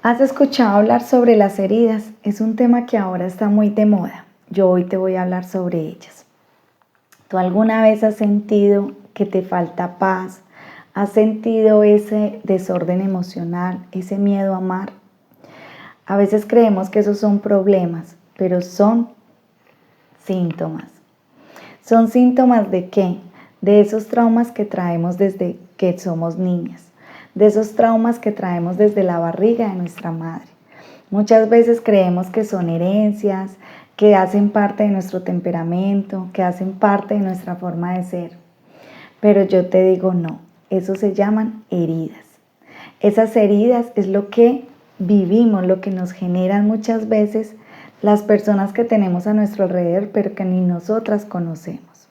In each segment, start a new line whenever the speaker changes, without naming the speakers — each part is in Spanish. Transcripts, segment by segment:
¿Has escuchado hablar sobre las heridas? Es un tema que ahora está muy de moda. Yo hoy te voy a hablar sobre ellas. ¿Tú alguna vez has sentido que te falta paz? ¿Has sentido ese desorden emocional, ese miedo a amar? A veces creemos que esos son problemas, pero son síntomas. ¿Son síntomas de qué? De esos traumas que traemos desde que somos niñas, de esos traumas que traemos desde la barriga de nuestra madre. Muchas veces creemos que son herencias, que hacen parte de nuestro temperamento, que hacen parte de nuestra forma de ser. Pero yo te digo no, eso se llaman heridas. Esas heridas es lo que vivimos, lo que nos generan muchas veces las personas que tenemos a nuestro alrededor, pero que ni nosotras conocemos.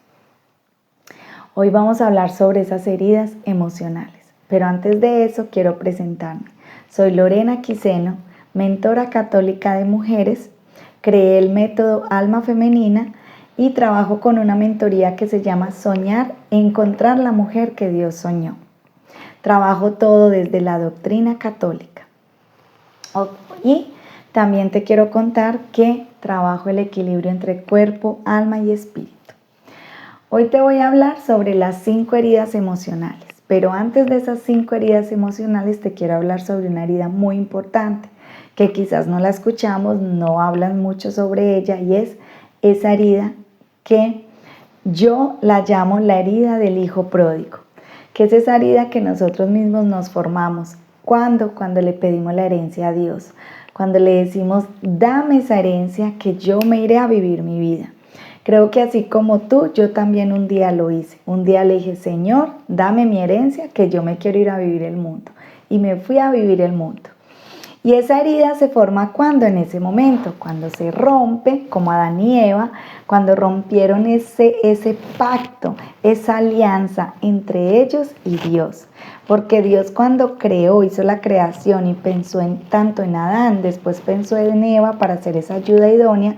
Hoy vamos a hablar sobre esas heridas emocionales, pero antes de eso quiero presentarme. Soy Lorena Quiseno, mentora católica de mujeres, creé el método Alma Femenina y trabajo con una mentoría que se llama Soñar, encontrar la mujer que Dios soñó. Trabajo todo desde la doctrina católica. Y también te quiero contar que trabajo el equilibrio entre cuerpo, alma y espíritu. Hoy te voy a hablar sobre las 5 heridas emocionales, pero antes de esas 5 heridas emocionales te quiero hablar sobre una herida muy importante, que quizás no la escuchamos, no hablan mucho sobre ella, y es esa herida que yo la llamo la herida del hijo pródigo, que es esa herida que nosotros mismos nos formamos. Cuando le pedimos la herencia a Dios, cuando le decimos, dame esa herencia que yo me iré a vivir mi vida. Creo que así como tú, yo también un día lo hice. Un día le dije, Señor, dame mi herencia que yo me quiero ir a vivir el mundo. Y me fui a vivir el mundo. Y esa herida se forma cuando en ese momento, cuando se rompe, como Adán y Eva, cuando rompieron ese pacto, esa alianza entre ellos y Dios. Porque Dios cuando creó, hizo la creación y pensó tanto en Adán, después pensó en Eva para hacer esa ayuda idónea.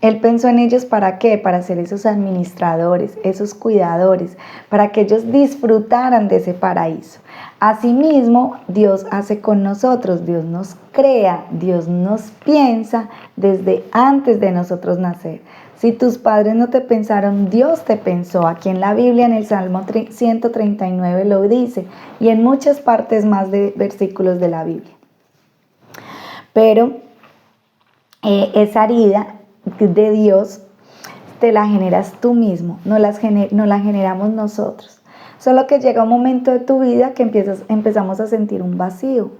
Él pensó en ellos ¿para qué? Para ser esos administradores, esos cuidadores, para que ellos disfrutaran de ese paraíso. Asimismo, Dios hace con nosotros, Dios nos crea, Dios nos piensa desde antes de nosotros nacer. Si tus padres no te pensaron, Dios te pensó. Aquí en la Biblia, en el Salmo 139 lo dice, y en muchas partes más de versículos de la Biblia. Pero esa herida de Dios te la generas tú mismo, no la generamos nosotros. Solo que llega un momento de tu vida que empezamos a sentir un vacío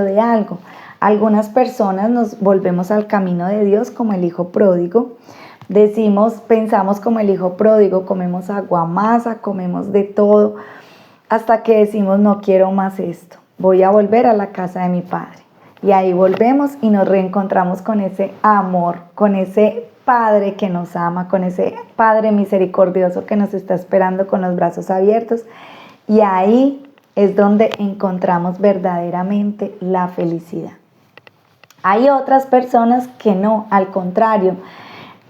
de algo. Algunas personas nos volvemos al camino de Dios como el hijo pródigo. Pensamos como el hijo pródigo, comemos aguamasa, comemos de todo, hasta que decimos no quiero más esto, voy a volver a la casa de mi padre. Y ahí volvemos y nos reencontramos con ese amor, con ese Padre que nos ama, con ese Padre misericordioso que nos está esperando con los brazos abiertos. Y ahí es donde encontramos verdaderamente la felicidad. Hay otras personas que no, al contrario,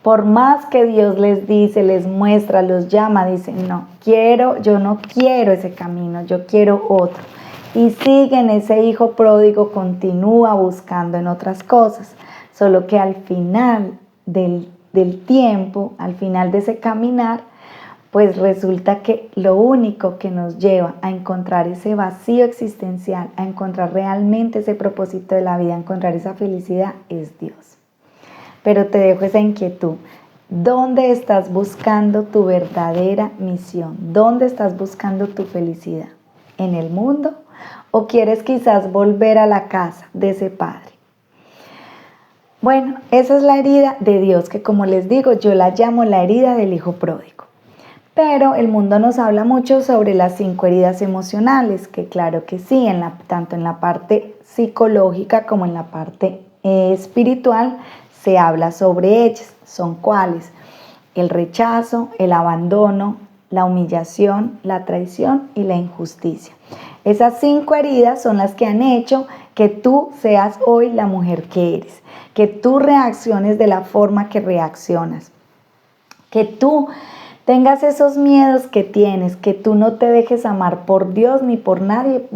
por más que Dios les dice, les muestra, los llama, dicen, yo no quiero ese camino, yo quiero otro. Y siguen ese hijo pródigo, continúa buscando en otras cosas. Solo que al final del tiempo, al final de ese caminar, pues resulta que lo único que nos lleva a encontrar ese vacío existencial, a encontrar realmente ese propósito de la vida, a encontrar esa felicidad, es Dios. Pero te dejo esa inquietud. ¿Dónde estás buscando tu verdadera misión? ¿Dónde estás buscando tu felicidad? ¿En el mundo? ¿O quieres quizás volver a la casa de ese padre? Bueno, esa es la herida de Dios, que como les digo, yo la llamo la herida del hijo pródigo. Pero el mundo nos habla mucho sobre las 5 heridas emocionales, que claro que sí, tanto en la parte psicológica como en la parte espiritual se habla sobre ellas. ¿Son cuáles? El rechazo, el abandono, la humillación, la traición y la injusticia. Esas 5 heridas son las que han hecho que tú seas hoy la mujer que eres, que tú reacciones de la forma que reaccionas, que tú tengas esos miedos que tienes, que tú no te dejes amar por Dios ni por nadie,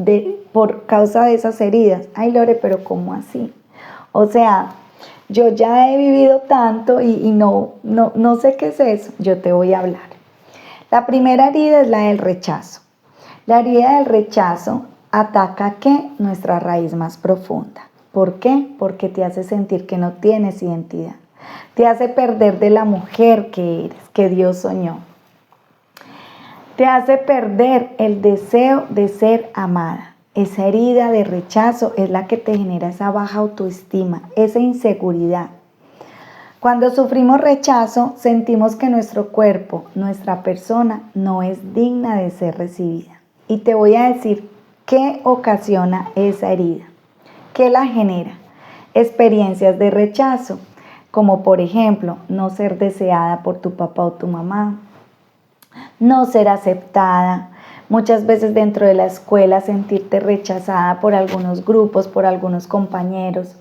por causa de esas heridas. Ay, Lore, pero ¿cómo así? O sea, yo ya he vivido tanto y no sé qué es eso. Yo te voy a hablar. La primera herida es la del rechazo. La herida del rechazo ataca ¿qué? Nuestra raíz más profunda. ¿Por qué? Porque te hace sentir que no tienes identidad. Te hace perder de la mujer que eres, que Dios soñó. Te hace perder el deseo de ser amada. Esa herida de rechazo es la que te genera esa baja autoestima, esa inseguridad. Cuando sufrimos rechazo, sentimos que nuestro cuerpo, nuestra persona, no es digna de ser recibida. Y te voy a decir qué ocasiona esa herida, qué la genera. Experiencias de rechazo, como por ejemplo, no ser deseada por tu papá o tu mamá, no ser aceptada, muchas veces dentro de la escuela sentirte rechazada por algunos grupos, por algunos compañeros.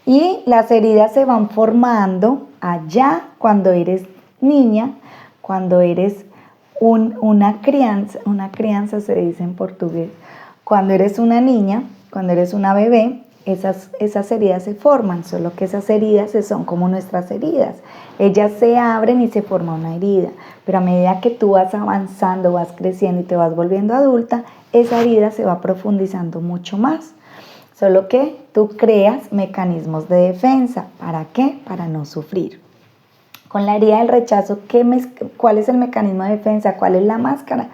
Y las heridas se van formando allá cuando eres niña, cuando eres una crianza se dice en portugués, cuando eres una niña, cuando eres una bebé, esas heridas se forman, solo que esas heridas son como nuestras heridas. Ellas se abren y se forma una herida, pero a medida que tú vas avanzando, vas creciendo y te vas volviendo adulta, esa herida se va profundizando mucho más. Solo que tú creas mecanismos de defensa. ¿Para qué? Para no sufrir. Con la herida del rechazo, ¿cuál es el mecanismo de defensa? ¿Cuál es la máscara?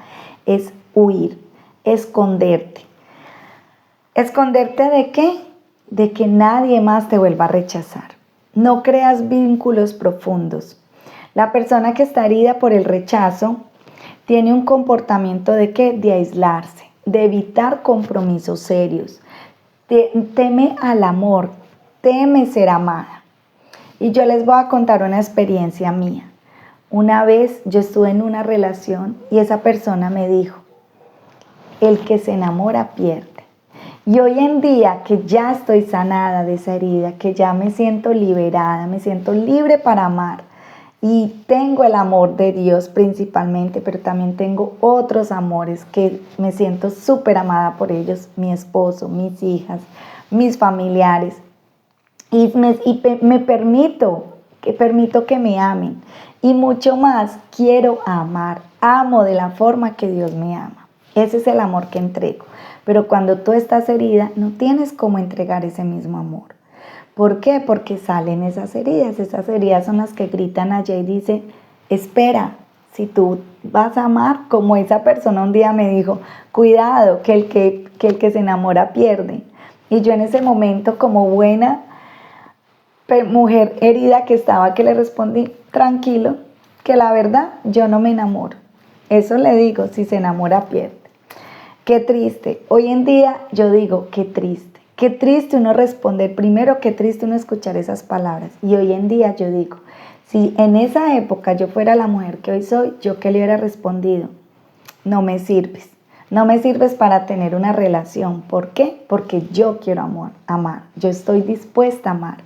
Es huir, esconderte. ¿Esconderte de qué? De que nadie más te vuelva a rechazar. No creas vínculos profundos. La persona que está herida por el rechazo tiene un comportamiento de qué? De aislarse, de evitar compromisos serios. Teme al amor, teme ser amada. Y yo les voy a contar una experiencia mía. Una vez yo estuve en una relación y esa persona me dijo, el que se enamora pierde. Y hoy en día que ya estoy sanada de esa herida, que ya me siento liberada, me siento libre para amar y tengo el amor de Dios principalmente, pero también tengo otros amores que me siento súper amada por ellos, mi esposo, mis hijas, mis familiares. Y me permito que me amen. Y mucho más, quiero amar. Amo de la forma que Dios me ama. Ese es el amor que entrego. Pero cuando tú estás herida, no tienes cómo entregar ese mismo amor. ¿Por qué? Porque salen esas heridas. Esas heridas son las que gritan allá y dicen, espera, si tú vas a amar, como esa persona un día me dijo, cuidado, que el que se enamora pierde. Y yo en ese momento, como buena mujer herida que estaba, que le respondí, tranquilo, que la verdad yo no me enamoro. Eso le digo, si se enamora pierde. Qué triste. Hoy en día yo digo, qué triste. Qué triste uno responder, primero qué triste uno escuchar esas palabras. Y hoy en día yo digo, si en esa época yo fuera la mujer que hoy soy, yo qué le hubiera respondido, no me sirves. No me sirves para tener una relación. ¿Por qué? Porque yo quiero amar. Yo estoy dispuesta a amar.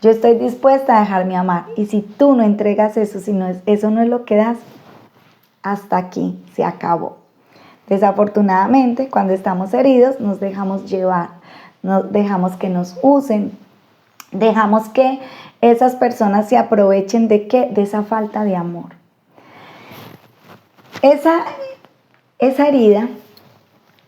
Yo estoy dispuesta a dejarme amar. Y si tú no entregas eso, eso no es lo que das, hasta aquí se acabó. Desafortunadamente, cuando estamos heridos, nos dejamos llevar, dejamos que nos usen, dejamos que esas personas se aprovechen de ¿qué? De esa falta de amor. Esa herida,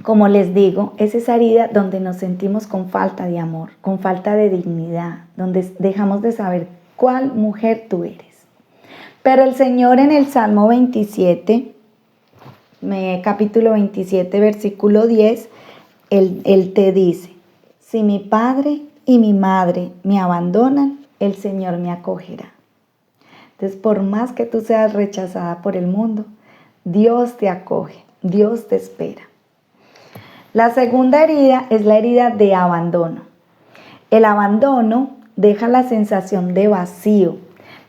como les digo, es esa herida donde nos sentimos con falta de amor, con falta de dignidad, donde dejamos de saber cuál mujer tú eres. Pero el Señor en el Salmo 27, capítulo 27, versículo 10, Él te dice, si mi padre y mi madre me abandonan, el Señor me acogerá. Entonces, por más que tú seas rechazada por el mundo, Dios te acoge, Dios te espera. La segunda herida es la herida de abandono. El abandono deja la sensación de vacío,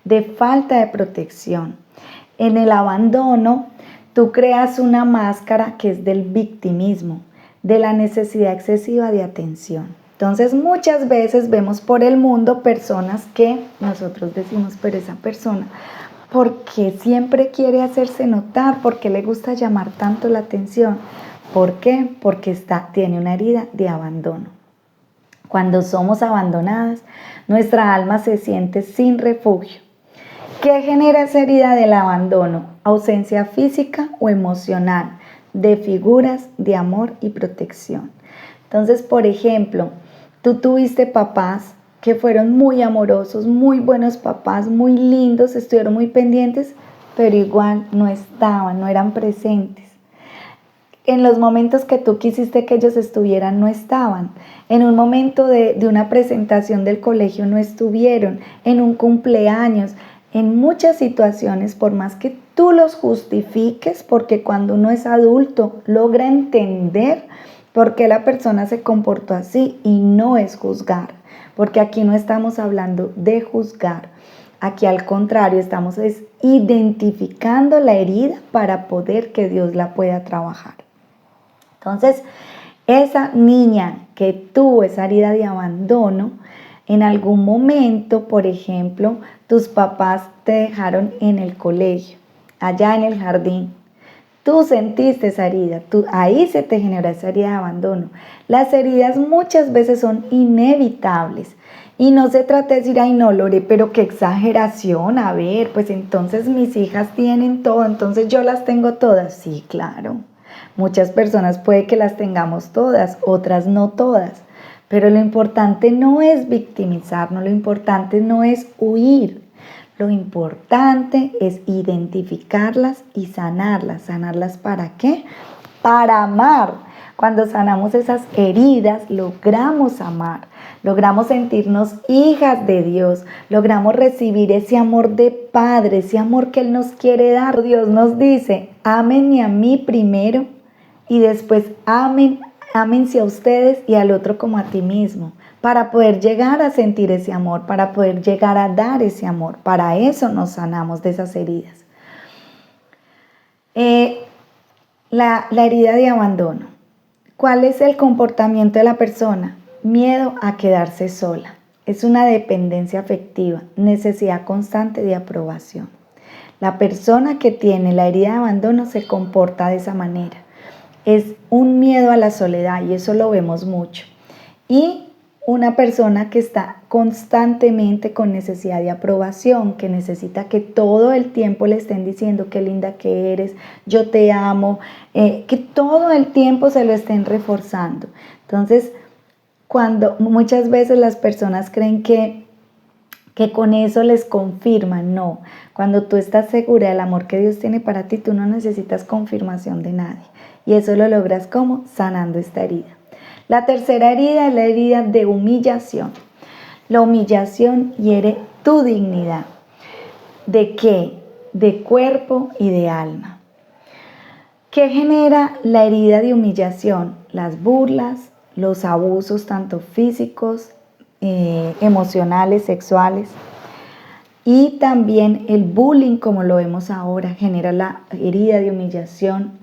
de falta de protección. En el abandono, tú creas una máscara que es del victimismo, de la necesidad excesiva de atención. Entonces, muchas veces vemos por el mundo personas que nosotros decimos, pero esa persona, ¿por qué siempre quiere hacerse notar? ¿Por qué le gusta llamar tanto la atención? ¿Por qué? Porque tiene una herida de abandono. Cuando somos abandonadas, nuestra alma se siente sin refugio. ¿Qué genera esa herida del abandono? Ausencia física o emocional de figuras de amor y protección. Entonces, por ejemplo, tú tuviste papás que fueron muy amorosos, muy buenos papás, muy lindos, estuvieron muy pendientes, pero igual no estaban, no eran presentes. En los momentos que tú quisiste que ellos estuvieran, no estaban. En un momento de una presentación del colegio no estuvieron. En un cumpleaños, en muchas situaciones, por más que tú los justifiques, porque cuando uno es adulto logra entender por qué la persona se comportó así, y no es juzgar, porque aquí no estamos hablando de juzgar. Aquí al contrario, estamos identificando la herida para poder que Dios la pueda trabajar. Entonces, esa niña que tuvo esa herida de abandono, en algún momento, por ejemplo, tus papás te dejaron en el colegio, allá en el jardín. Tú sentiste esa herida, ahí se te generó esa herida de abandono. Las heridas muchas veces son inevitables. Y no se trata de decir, ay no, Lore, pero qué exageración, a ver, pues entonces mis hijas tienen todo, entonces yo las tengo todas. Sí, claro. Muchas personas puede que las tengamos todas, otras no todas. Pero lo importante no es victimizarnos, lo importante no es huir. Lo importante es identificarlas y sanarlas. ¿Sanarlas para qué? Para amar. Cuando sanamos esas heridas, logramos amar. Logramos sentirnos hijas de Dios. Logramos recibir ese amor de Padre, ese amor que Él nos quiere dar. Dios nos dice, ámenme a mí primero y después ámense a ustedes y al otro como a ti mismo, para poder llegar a sentir ese amor, para poder llegar a dar ese amor. Para eso nos sanamos de esas heridas. La herida de abandono. ¿Cuál es el comportamiento de la persona? Miedo a quedarse sola. Es una dependencia afectiva, necesidad constante de aprobación. La persona que tiene la herida de abandono se comporta de esa manera. Es un miedo a la soledad y eso lo vemos mucho. Y una persona que está constantemente con necesidad de aprobación, que necesita que todo el tiempo le estén diciendo qué linda que eres, yo te amo, que todo el tiempo se lo estén reforzando. Entonces, cuando muchas veces las personas creen que con eso les confirman, no. Cuando tú estás segura del amor que Dios tiene para ti, tú no necesitas confirmación de nadie. Y eso lo logras ¿cómo? Sanando esta herida. La tercera herida es la herida de humillación. La humillación hiere tu dignidad. ¿De qué? De cuerpo y de alma. ¿Qué genera la herida de humillación? Las burlas, los abusos tanto físicos, emocionales, sexuales. Y también el bullying, como lo vemos ahora, genera la herida de humillación.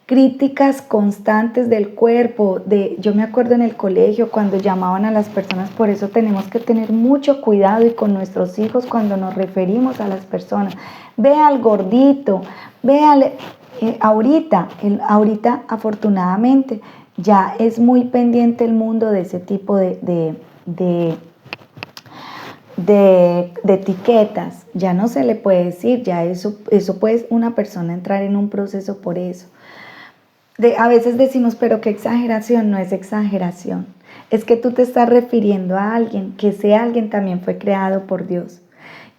Críticas constantes del cuerpo. Yo me acuerdo en el colegio cuando llamaban a las personas, por eso tenemos que tener mucho cuidado y con nuestros hijos cuando nos referimos a las personas. Ve al gordito, ve al... ahorita afortunadamente ya es muy pendiente el mundo de ese tipo de etiquetas. Ya no se le puede decir, ya eso puede una persona entrar en un proceso por eso. A veces decimos, pero qué exageración. No es exageración. Es que tú te estás refiriendo a alguien, que ese alguien también fue creado por Dios.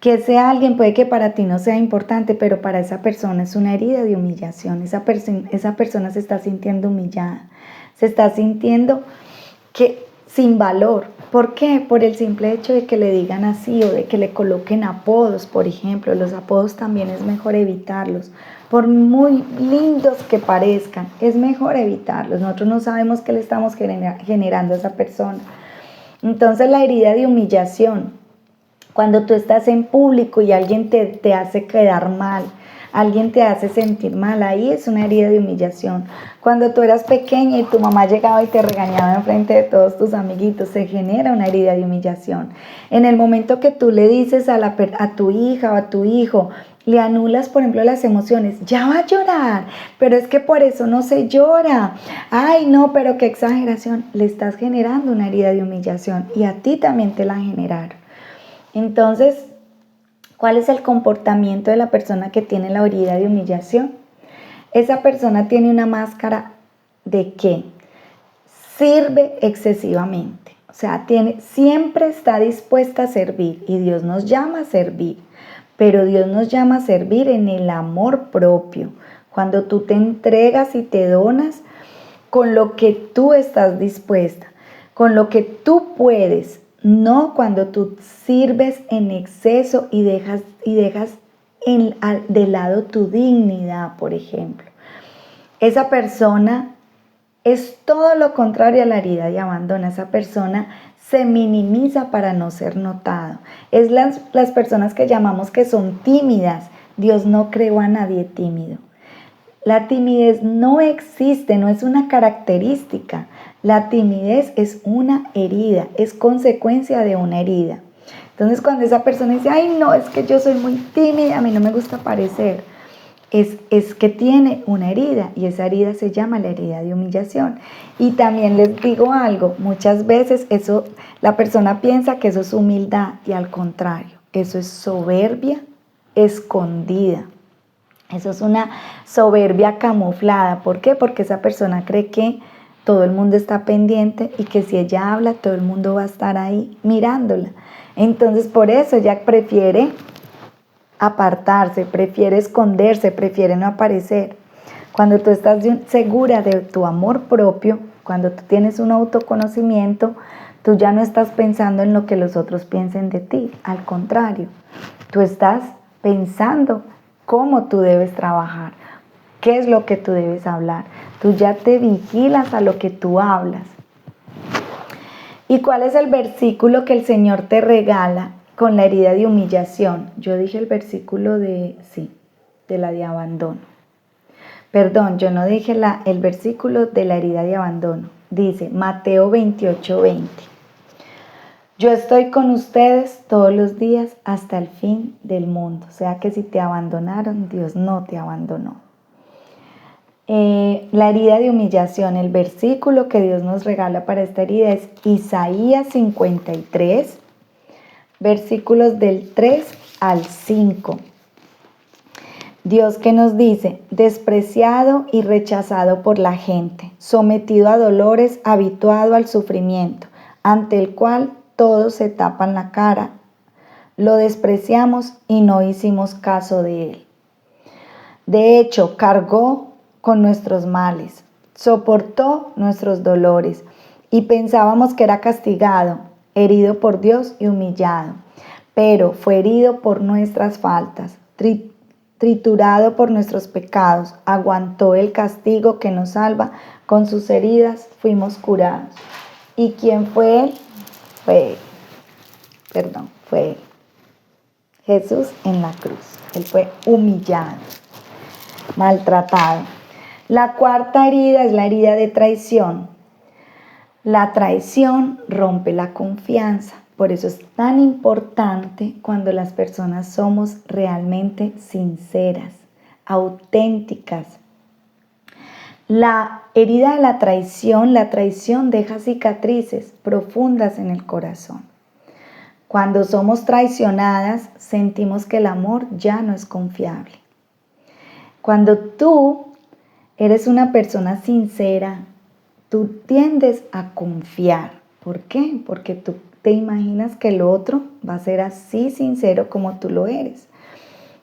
Que ese alguien puede que para ti no sea importante, pero para esa persona es una herida de humillación. Esa persona se está sintiendo humillada. Se está sintiendo sin valor. ¿Por qué? Por el simple hecho de que le digan así o de que le coloquen apodos, por ejemplo. Los apodos también es mejor evitarlos. Por muy lindos que parezcan, es mejor evitarlos. Nosotros no sabemos qué le estamos generando a esa persona. Entonces la herida de humillación, cuando tú estás en público y alguien te hace quedar mal, alguien te hace sentir mal, ahí es una herida de humillación. Cuando tú eras pequeña y tu mamá llegaba y te regañaba en frente de todos tus amiguitos, se genera una herida de humillación. En el momento que tú le dices a tu hija o a tu hijo, le anulas, por ejemplo, las emociones. Ya va a llorar, pero es que por eso no se llora. Ay, no, pero qué exageración. Le estás generando una herida de humillación y a ti también te la generaron. Entonces, ¿cuál es el comportamiento de la persona que tiene la herida de humillación? Esa persona tiene una máscara de que sirve excesivamente. O sea, siempre está dispuesta a servir y Dios nos llama a servir. Pero Dios nos llama a servir en el amor propio. Cuando tú te entregas y te donas con lo que tú estás dispuesta, con lo que tú puedes, no cuando tú sirves en exceso y dejas de lado tu dignidad, por ejemplo. Esa persona es todo lo contrario a la herida de abandono. Esa persona se minimiza para no ser notado. Es las personas que llamamos que son tímidas. Dios no creó a nadie tímido. La timidez no existe, no es una característica. La timidez es una herida, es consecuencia de una herida. Entonces cuando esa persona dice, ay no, es que yo soy muy tímida, a mí no me gusta parecer, es que tiene una herida y esa herida se llama la herida de humillación. Y también les digo algo, muchas veces la persona piensa que eso es humildad y al contrario, eso es soberbia escondida. Eso es una soberbia camuflada. ¿Por qué? Porque esa persona cree que todo el mundo está pendiente y que si ella habla, todo el mundo va a estar ahí mirándola. Entonces, por eso ella prefiere apartarse, prefiere esconderse, prefiere no aparecer. Cuando tú estás segura de tu amor propio, cuando tú tienes un autoconocimiento, tú ya no estás pensando en lo que los otros piensen de ti. Al contrario, tú estás pensando cómo tú debes trabajar, qué es lo que tú debes hablar. Tú ya te vigilas a lo que tú hablas. ¿Y cuál es el versículo que el Señor te regala con la herida de humillación? Yo dije el versículo de la de abandono. Perdón, yo no dije el versículo de la herida de abandono. Dice Mateo 28:20. Yo estoy con ustedes todos los días hasta el fin del mundo. O sea que si te abandonaron, Dios no te abandonó. La herida de humillación, el versículo que Dios nos regala para esta herida es Isaías 53, versículos del 3 al 5. Dios que nos dice, despreciado y rechazado por la gente, sometido a dolores, habituado al sufrimiento, ante el cual todos se tapan la cara, lo despreciamos y no hicimos caso de él. De hecho, cargó con nuestros males, soportó nuestros dolores y pensábamos que era castigado, herido por Dios y humillado, pero fue herido por nuestras faltas, triturado por nuestros pecados, aguantó el castigo que nos salva, con sus heridas fuimos curados. ¿Y quién fue él? Fue él. Jesús en la cruz. Él fue humillado, maltratado. La cuarta herida es la herida de traición. La traición rompe la confianza. Por eso es tan importante cuando las personas somos realmente sinceras, auténticas. La herida de la traición deja cicatrices profundas en el corazón. Cuando somos traicionadas, sentimos que el amor ya no es confiable. Cuando tú eres una persona sincera, tú tiendes a confiar. ¿Por qué? Porque tú te imaginas que el otro va a ser así sincero como tú lo eres.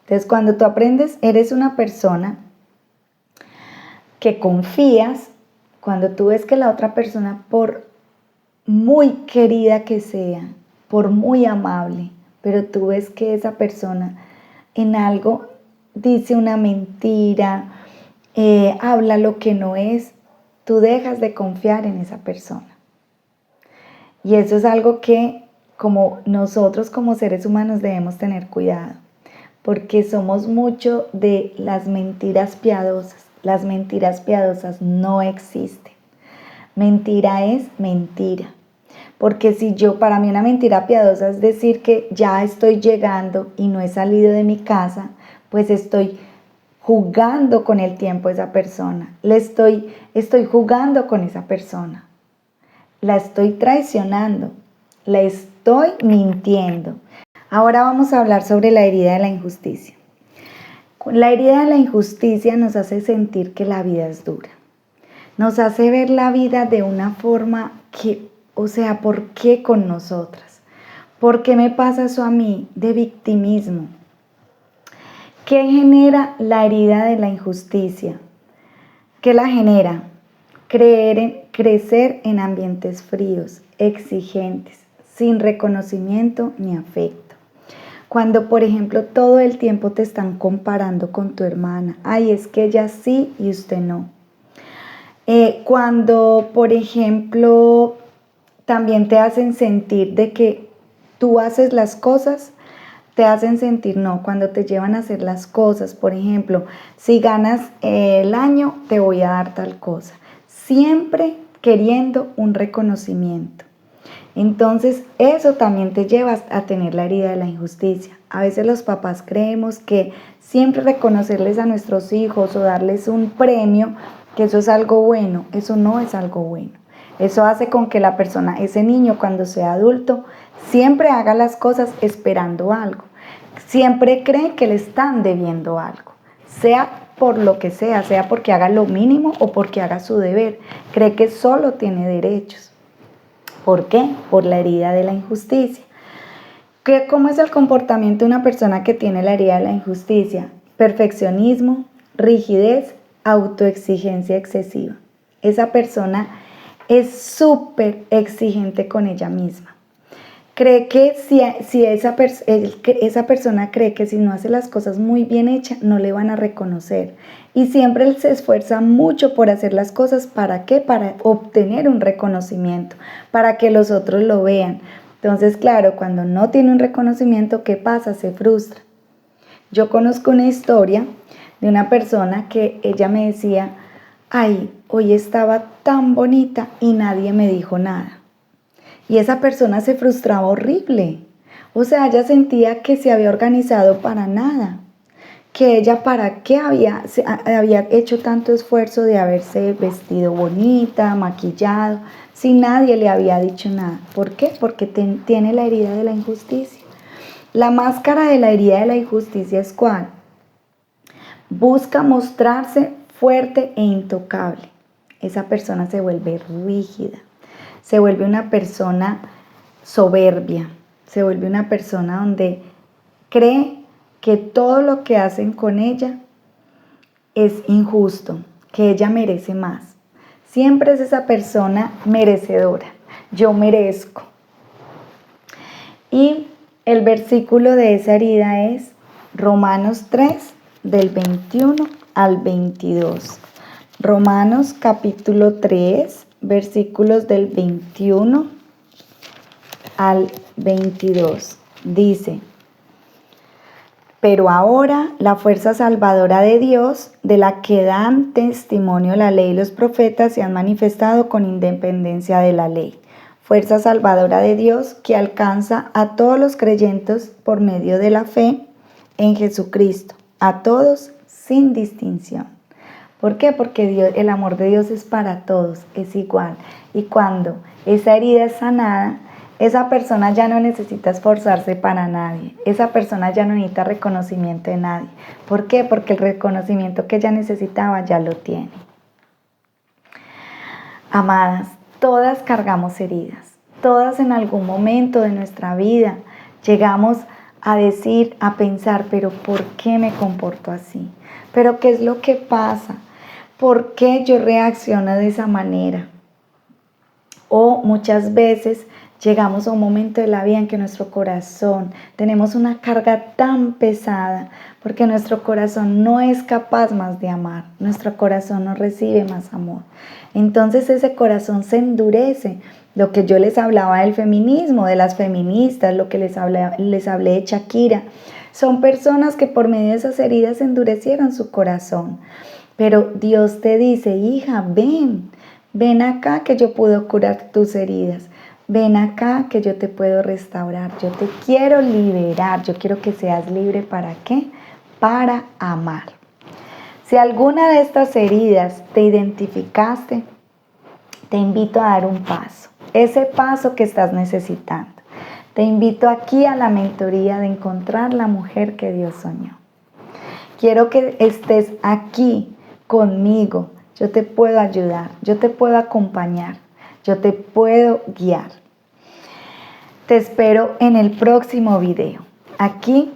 Entonces, cuando tú aprendes, eres una persona que confías, cuando tú ves que la otra persona, por muy querida que sea, por muy amable, pero tú ves que esa persona en algo dice una mentira, habla lo que no es, tú dejas de confiar en esa persona. Y eso es algo que como nosotros como seres humanos debemos tener cuidado, porque somos mucho de las mentiras piadosas. Las mentiras piadosas no existen. Mentira es mentira. Porque para mí una mentira piadosa es decir que ya estoy llegando y no he salido de mi casa pues estoy jugando con el tiempo de esa persona, estoy jugando con esa persona, la estoy traicionando, la estoy mintiendo. Ahora vamos a hablar sobre la herida de la injusticia. La herida de la injusticia nos hace sentir que la vida es dura, nos hace ver la vida de una forma que, o sea, ¿por qué con nosotras? ¿Por qué me pasa eso a mí? De victimismo. ¿Qué genera la herida de la injusticia? ¿Qué la genera? Crecer en ambientes fríos, exigentes, sin reconocimiento ni afecto. Cuando, por ejemplo, todo el tiempo te están comparando con tu hermana. Ay, es que ella sí y usted no. Cuando, por ejemplo, también te hacen sentir de que tú haces las cosas, te hacen sentir no, cuando te llevan a hacer las cosas, por ejemplo, si ganas el año, te voy a dar tal cosa. Siempre queriendo un reconocimiento. Entonces, eso también te lleva a tener la herida de la injusticia. A veces los papás creemos que siempre reconocerles a nuestros hijos o darles un premio, que eso es algo bueno. Eso no es algo bueno. Eso hace con que la persona, ese niño cuando sea adulto, siempre haga las cosas esperando algo. Siempre cree que le están debiendo algo. Sea por lo que sea porque haga lo mínimo o porque haga su deber. Cree que solo tiene derechos. ¿Por qué? Por la herida de la injusticia. ¿Cómo es el comportamiento de una persona que tiene la herida de la injusticia? Perfeccionismo, rigidez, autoexigencia excesiva. Esa persona es súper exigente con ella misma. Cree que esa persona cree que si no hace las cosas muy bien hechas, no le van a reconocer. Y siempre se esfuerza mucho por hacer las cosas. ¿Para qué? Para obtener un reconocimiento, para que los otros lo vean. Entonces, claro, cuando no tiene un reconocimiento, ¿qué pasa? Se frustra. Yo conozco una historia de una persona que ella me decía, ay, hoy estaba tan bonita y nadie me dijo nada. Y esa persona se frustraba horrible. O sea, ella sentía que se había organizado para nada. Que ella para qué había hecho tanto esfuerzo de haberse vestido bonita, maquillado, si nadie le había dicho nada. ¿Por qué? Porque tiene la herida de la injusticia. La máscara de la herida de la injusticia es ¿cuál? Busca mostrarse fuerte e intocable. Esa persona se vuelve rígida. Se vuelve una persona soberbia, se vuelve una persona donde cree que todo lo que hacen con ella es injusto, que ella merece más. Siempre es esa persona merecedora, yo merezco. Y el versículo de esa herida es Romanos 3, del 21 al 22. Romanos capítulo 3, versículos del 21 al 22. Dice, pero ahora la fuerza salvadora de Dios, de la que dan testimonio la ley y los profetas, se han manifestado con independencia de la ley. Fuerza salvadora de Dios que alcanza a todos los creyentes por medio de la fe en Jesucristo, a todos sin distinción. ¿Por qué? Porque el amor de Dios es para todos, es igual. Y cuando esa herida es sanada, esa persona ya no necesita esforzarse para nadie. Esa persona ya no necesita reconocimiento de nadie. ¿Por qué? Porque el reconocimiento que ella necesitaba ya lo tiene. Amadas, todas cargamos heridas. Todas en algún momento de nuestra vida llegamos a decir, a pensar, pero ¿por qué me comporto así? ¿Pero qué es lo que pasa? ¿Por qué yo reacciono de esa manera? O muchas veces llegamos a un momento de la vida en que nuestro corazón, tenemos una carga tan pesada, porque nuestro corazón no es capaz más de amar, nuestro corazón no recibe más amor. Entonces ese corazón se endurece. Lo que yo les hablaba del feminismo, de las feministas, lo que les hablé de Shakira, son personas que por medio de esas heridas endurecieron su corazón. Pero Dios te dice, hija, ven acá que yo puedo curar tus heridas. Ven acá que yo te puedo restaurar. Yo te quiero liberar. Yo quiero que seas libre. ¿Para qué? para amar. Si alguna de estas heridas te identificaste, te invito a dar un paso, ese paso que estás necesitando. Te invito aquí a la mentoría de encontrar la mujer que Dios soñó. Quiero que estés aquí conmigo. Yo te puedo ayudar, yo te puedo acompañar, yo te puedo guiar. Te espero en el próximo video. Aquí,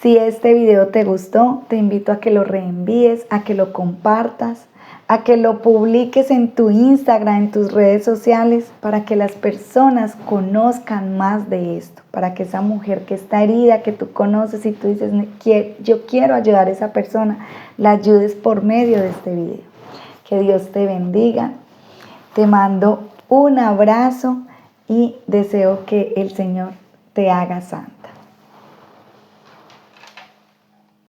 si este video te gustó, te invito a que lo reenvíes, a que lo compartas, a que lo publiques en tu Instagram, en tus redes sociales, para que las personas conozcan más de esto, para que esa mujer que está herida, que tú conoces y tú dices, yo quiero ayudar a esa persona, la ayudes por medio de este video. Que Dios te bendiga. Te mando un abrazo y deseo que el Señor te haga santa.